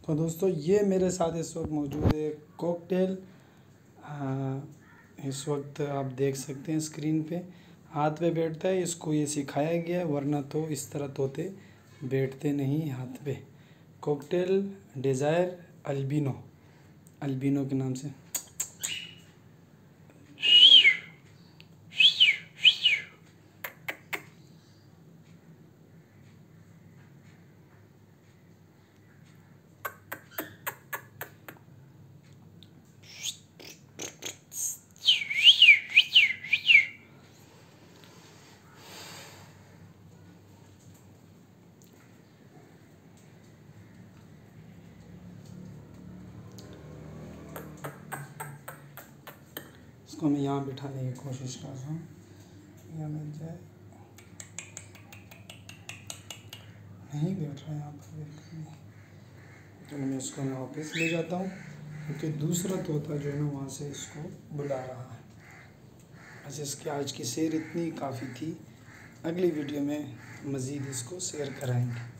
तो दोस्तों ये मेरे साथ इस वक्त मौजूद है कॉकटेल। इस वक्त आप देख सकते हैं स्क्रीन पे हाथ पे बैठता है। इसको ये सिखाया गया है, वरना तो इस तरह तोते बैठते नहीं हाथ पे। कॉकटेल डिज़ायर अल्बिनो, अल्बिनो के नाम से। इसको मैं यहाँ बिठाने की कोशिश कर रहा हूँ, यहाँ मिल जाए। नहीं बैठ रहा है यहाँ पर, बिल्कुल नहीं। तो मैं इसको मैं वापस ले जाता हूँ, क्योंकि दूसरा तोता जो है ना वहाँ से इसको बुला रहा है। अच्छा, इसकी आज की सैर इतनी काफ़ी थी। अगली वीडियो में मज़ीद इसको सैर कराएंगे।